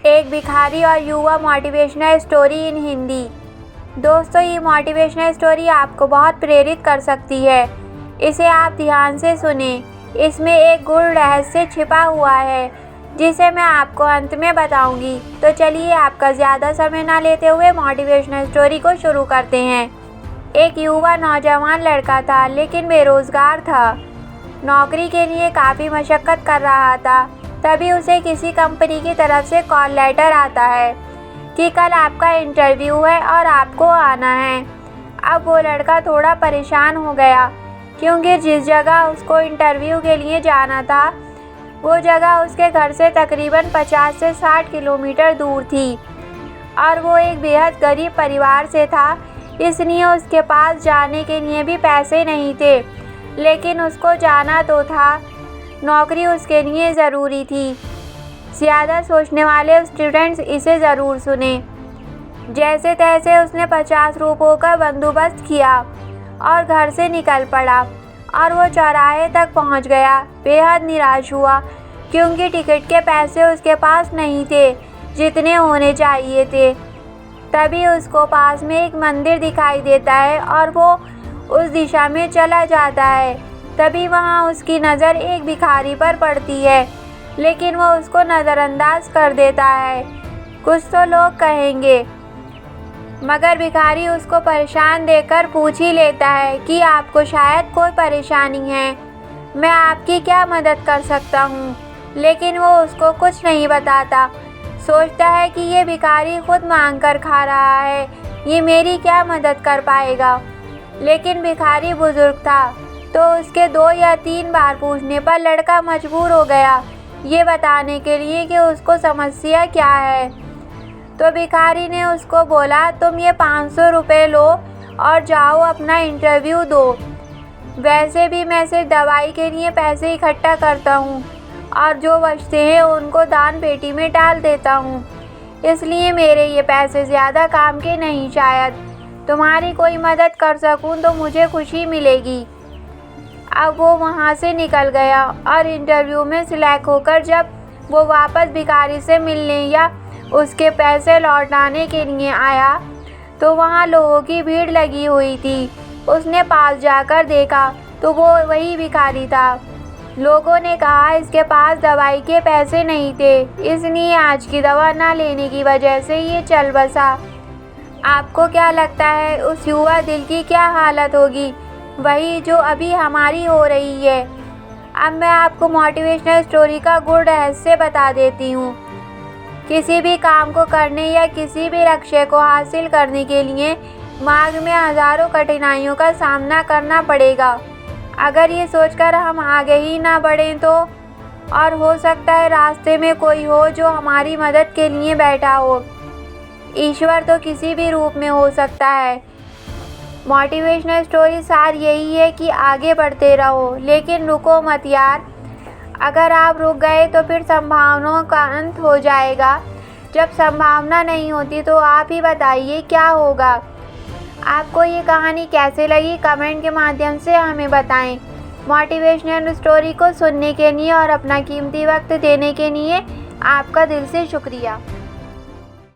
एक भिखारी और युवा मोटिवेशनल स्टोरी इन हिंदी। दोस्तों, ये मोटिवेशनल स्टोरी आपको बहुत प्रेरित कर सकती है। इसे आप ध्यान से सुने। इसमें एक गूढ़ रहस्य छिपा हुआ है जिसे मैं आपको अंत में बताऊंगी। तो चलिए, आपका ज़्यादा समय ना लेते हुए मोटिवेशनल स्टोरी को शुरू करते हैं। एक युवा नौजवान लड़का था, लेकिन बेरोज़गार था। नौकरी के लिए काफ़ी मशक्क़त कर रहा था। तभी उसे किसी कंपनी की तरफ से कॉल लेटर आता है कि कल आपका इंटरव्यू है और आपको आना है। अब वो लड़का थोड़ा परेशान हो गया, क्योंकि जिस जगह उसको इंटरव्यू के लिए जाना था वो जगह उसके घर से तकरीबन 50 से 60 किलोमीटर दूर थी और वो एक बेहद गरीब परिवार से था, इसलिए उसके पास जाने के लिए भी पैसे नहीं थे। लेकिन उसको जाना तो था, नौकरी उसके लिए ज़रूरी थी। ज़्यादा सोचने वाले स्टूडेंट्स इसे ज़रूर सुने। जैसे तैसे उसने 50 रुपयों का बंदोबस्त किया और घर से निकल पड़ा और वो चौराहे तक पहुंच गया। बेहद निराश हुआ, क्योंकि टिकट के पैसे उसके पास नहीं थे जितने होने चाहिए थे। तभी उसको पास में एक मंदिर दिखाई देता है और वो उस दिशा में चला जाता है। तभी वहाँ उसकी नज़र एक भिखारी पर पड़ती है, लेकिन वो उसको नज़रअंदाज कर देता है। कुछ तो लोग कहेंगे, मगर भिखारी उसको परेशान देखकर पूछ ही लेता है कि आपको शायद कोई परेशानी है, मैं आपकी क्या मदद कर सकता हूँ। लेकिन वो उसको कुछ नहीं बताता। सोचता है कि ये भिखारी खुद मांग कर खा रहा है, ये मेरी क्या मदद कर पाएगा। लेकिन भिखारी बुजुर्ग था, तो उसके 2 या 3 बार पूछने पर लड़का मजबूर हो गया ये बताने के लिए कि उसको समस्या क्या है। तो भिखारी ने उसको बोला, तुम ये 500 रुपये लो और जाओ अपना इंटरव्यू दो। वैसे भी मैं सिर्फ दवाई के लिए पैसे इकट्ठा करता हूँ और जो बचते हैं उनको दान पेटी में डाल देता हूँ, इसलिए मेरे ये पैसे ज़्यादा काम के नहीं। शायद तुम्हारी कोई मदद कर सकूँ तो मुझे खुशी मिलेगी। अब वो वहाँ से निकल गया और इंटरव्यू में सिलेक्ट होकर जब वो वापस भिखारी से मिलने या उसके पैसे लौटाने के लिए आया तो वहाँ लोगों की भीड़ लगी हुई थी। उसने पास जाकर देखा तो वो वही भिखारी था। लोगों ने कहा इसके पास दवाई के पैसे नहीं थे, इसलिए आज की दवा ना लेने की वजह से ये चल बसा। आपको क्या लगता है उस युवा दिल की क्या हालत होगी? वही जो अभी हमारी हो रही है। अब मैं आपको मोटिवेशनल स्टोरी का गूढ़ रहस्य बता देती हूँ। किसी भी काम को करने या किसी भी लक्ष्य को हासिल करने के लिए मार्ग में हज़ारों कठिनाइयों का सामना करना पड़ेगा। अगर ये सोचकर हम आगे ही ना बढ़ें तो, और हो सकता है रास्ते में कोई हो जो हमारी मदद के लिए बैठा हो। ईश्वर तो किसी भी रूप में हो सकता है। मोटिवेशनल स्टोरी सार यही है कि आगे बढ़ते रहो, लेकिन रुको मत यार। अगर आप रुक गए तो फिर संभावनाओं का अंत हो जाएगा। जब संभावना नहीं होती तो आप ही बताइए क्या होगा। आपको ये कहानी कैसे लगी कमेंट के माध्यम से हमें बताएं। मोटिवेशनल स्टोरी को सुनने के लिए और अपना कीमती वक्त देने के लिए आपका दिल से शुक्रिया।